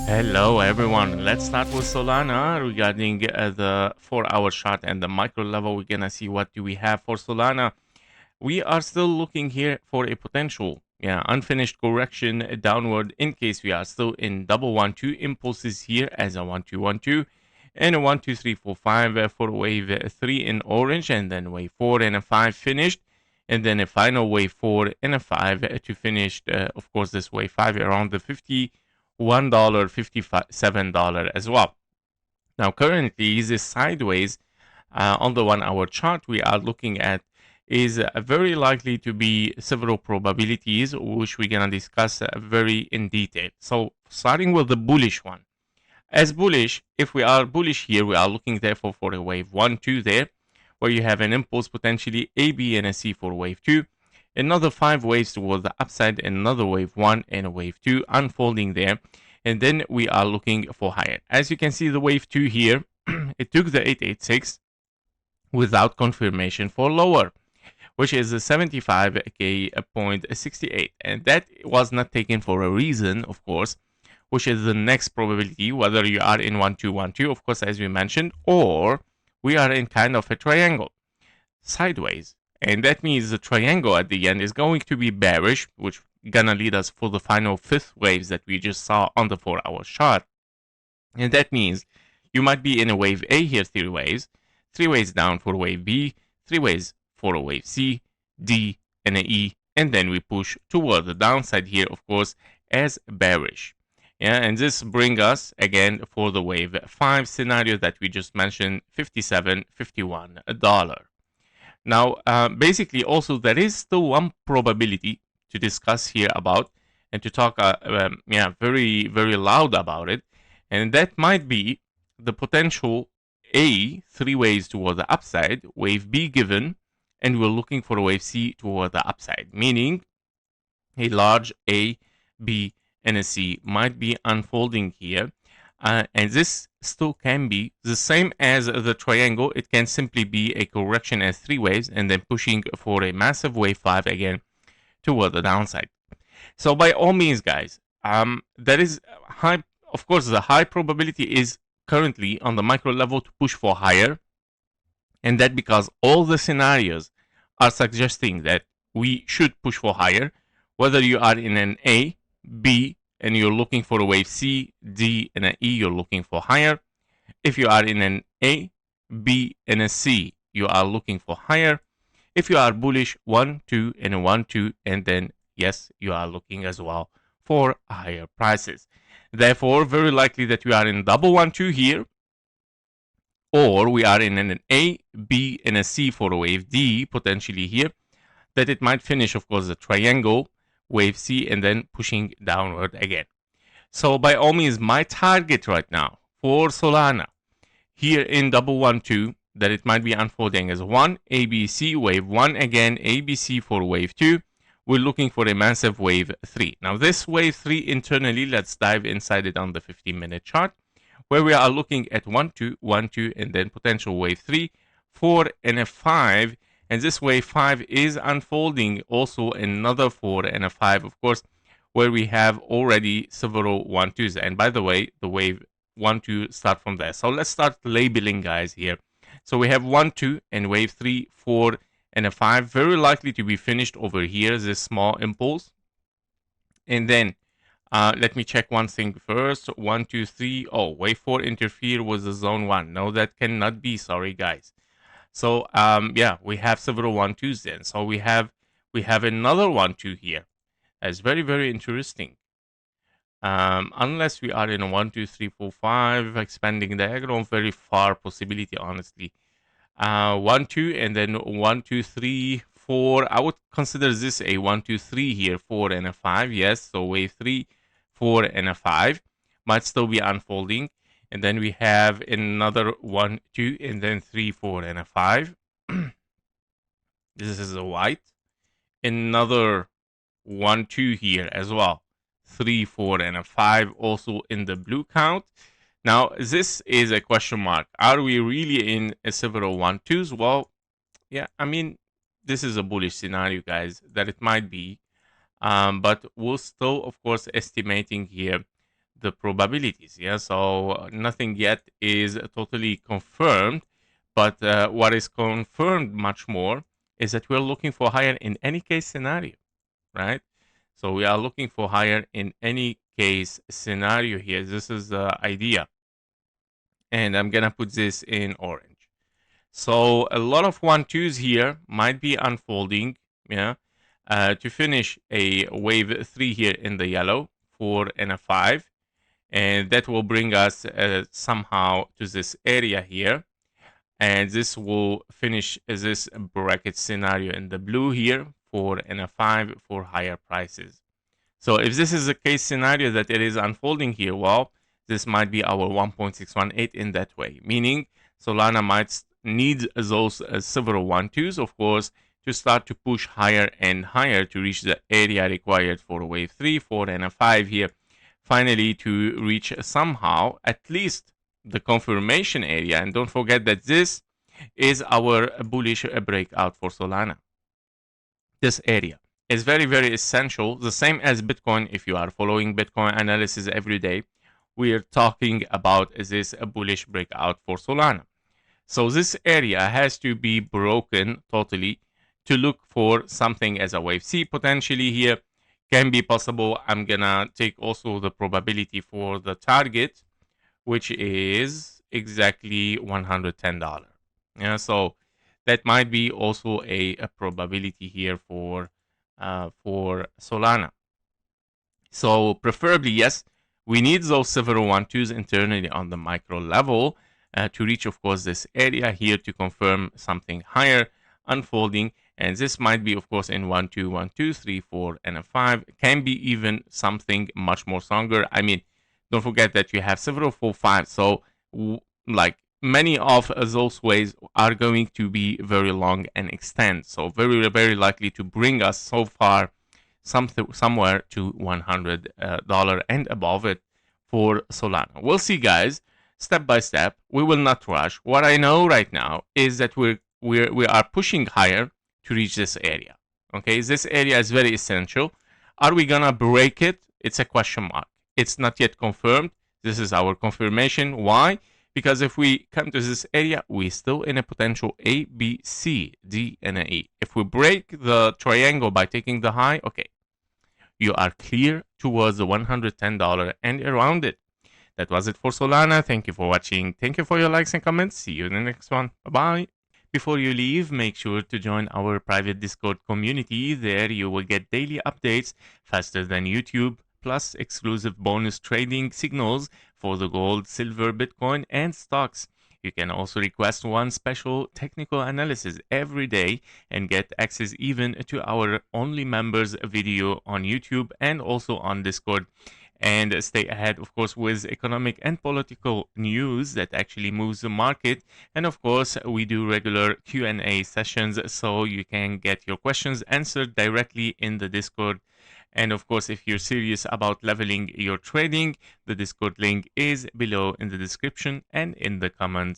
Hello everyone, let's start with Solana regarding the 4-hour chart and the micro level. We're gonna see what do we have for Solana. We are still looking here for a potential unfinished correction downward in case we are still in double 1-2 impulses here as a 1-2-1-2 and a 1-2-3-4-5 for wave 3 in orange, and then wave 4 and a 5 finished, and then a final wave 4 and a 5 to finish of course this wave 5 around the $51, $57 as well. Now currently this sideways on the 1-hour chart we are looking at is very likely to be several probabilities, which we're gonna discuss very in detail. So starting with the bullish one. As bullish, if we are bullish here, we are looking therefore for a wave 1-2 there, where you have an impulse potentially A, B, and a C for wave 2. Another 5 waves towards the upside, another wave 1 and a wave 2 unfolding there. And then we are looking for higher. As you can see, the wave 2 here, it took the 886 without confirmation for lower, which is a 75K.68. And that was not taken for a reason, of course, which is the next probability, whether you are in 1-2-1-2, of course, as we mentioned, or we are in kind of a triangle sideways. And that means the triangle at the end is going to be bearish, which gonna lead us for the final 5th waves that we just saw on the 4-hour chart. And that means you might be in a wave A here, 3 waves down for wave B, 3 waves for a wave C, D, and a E, and then we push toward the downside here, of course, as bearish. Yeah, and this brings us again for the wave 5 scenario that we just mentioned, $57, $51. Now, basically, also there is still one probability to discuss here about and to talk, very, very loud about it, and that might be the potential A, 3 waves toward the upside, wave B given, and we're looking for a wave C toward the upside, meaning a large A, B, and a C might be unfolding here. And this still can be the same as the triangle. It can simply be a correction as 3 waves and then pushing for a massive wave 5 again toward the downside. So by all means, guys, there is high, of course, the high probability is currently on the micro level to push for higher, and that because all the scenarios are suggesting that we should push for higher, whether you are in an A, B, and you're looking for a wave C, D, and an E, you're looking for higher. If you are in an A, B, and a C, you are looking for higher. If you are bullish, 1-2 and a 1-2, and then yes, you are looking as well for higher prices. Therefore, very likely that we are in double 1-2 here, or we are in an A, B, and a C for a wave D potentially here, that it might finish, of course, the triangle, wave C, and then pushing downward again. So by all means, my target right now for Solana here in double 1-2, that it might be unfolding as 1 ABC, wave 1 again, ABC for wave 2. We're looking for a massive wave 3. Now this wave 3 internally, let's dive inside it on the 15-minute chart, where we are looking at 1-2, 1-2, and then potential wave 3, 4, and a 5. And this wave 5 is unfolding also another 4 and a 5, of course, where we have already several 1-2s. And by the way, the wave 1-2 start from there. So let's start labeling, guys, here. So we have 1-2 and wave 3, 4, and a 5, very likely to be finished over here, this small impulse. And then let me check one thing first. 1, 2, 3. Oh, wave 4 interfere with the zone 1. No, that cannot be. Sorry, guys. So yeah, we have several 1-2s then. So we have another 1-2 here. That's very, very interesting. Unless we are in a 1, 2, 3, 4, 5 expanding diagram, very far possibility, honestly. 1, 2, and then 1, 2, 3, 4. I would consider this a 1, 2, 3 here, 4 and a 5. Yes, so wave 3, 4 and a 5 might still be unfolding. And then we have another 1, 2, and then 3, 4, and a 5. This is a white. Another 1, 2 here as well. 3, 4, and a 5 also in the blue count. Now, this is a question mark. Are we really in a several 1-2s? Well, yeah, I mean, this is a bullish scenario, guys, that it might be. But we're still, of course, estimating here the probabilities. Yeah, so nothing yet is totally confirmed, but what is confirmed much more is that we're looking for higher in any case scenario, right? So we are looking for higher in any case scenario here. This is the idea. And I'm gonna put this in orange. So a lot of 1-2s here might be unfolding, yeah, to finish a wave 3 here in the yellow, 4 and a 5. And that will bring us somehow to this area here. And this will finish this bracket scenario in the blue here, 4 and a 5 for higher prices. So if this is the case scenario that it is unfolding here, well, this might be our 1.618 in that way, meaning Solana might need those several 1-2s, of course, to start to push higher and higher to reach the area required for wave 3, 4, and a 5 here, finally to reach somehow at least the confirmation area. And don't forget that this is our bullish breakout for Solana. This area is very, very essential, the same as Bitcoin. If you are following Bitcoin analysis every day, we are talking about this bullish breakout for Solana. So this area has to be broken totally to look for something as a wave C potentially here. Can be possible. I'm gonna take also the probability for the target, which is exactly $110. Yeah, so that might be also a probability here for Solana. So preferably, yes, we need those several 1-2s internally on the micro level to reach, of course, this area here to confirm something higher unfolding. And this might be, of course, in 1-2, 1-2, 3, 4, and a 5. Can be even something much more stronger. I mean, don't forget that you have several 4-5. So, like many of those ways are going to be very long and extend. So very, very likely to bring us so far somewhere to $100 and above it for Solana. We'll see, guys, step by step. We will not rush. What I know right now is that we are pushing higher to reach this area. Okay, this area is very essential. Are we gonna break it? It's a question mark. It's not yet confirmed. This is our confirmation. Why? Because if we come to this area, we're still in a potential A, B, C, D, and a E. If we break the triangle by taking the high, okay, you are clear towards the $110 and around it. That was it for Solana. Thank you for watching. Thank you for your likes and comments. See you in the next one. Bye-bye. Before you leave, make sure to join our private Discord community. There you will get daily updates faster than YouTube, plus exclusive bonus trading signals for the gold, silver, Bitcoin, and stocks. You can also request one special technical analysis every day and get access even to our only members video on YouTube and also on Discord. And stay ahead, of course, with economic and political news that actually moves the market. And of course, we do regular Q&A sessions, so you can get your questions answered directly in the Discord. And of course, if you're serious about leveling your trading, the Discord link is below in the description and in the comments.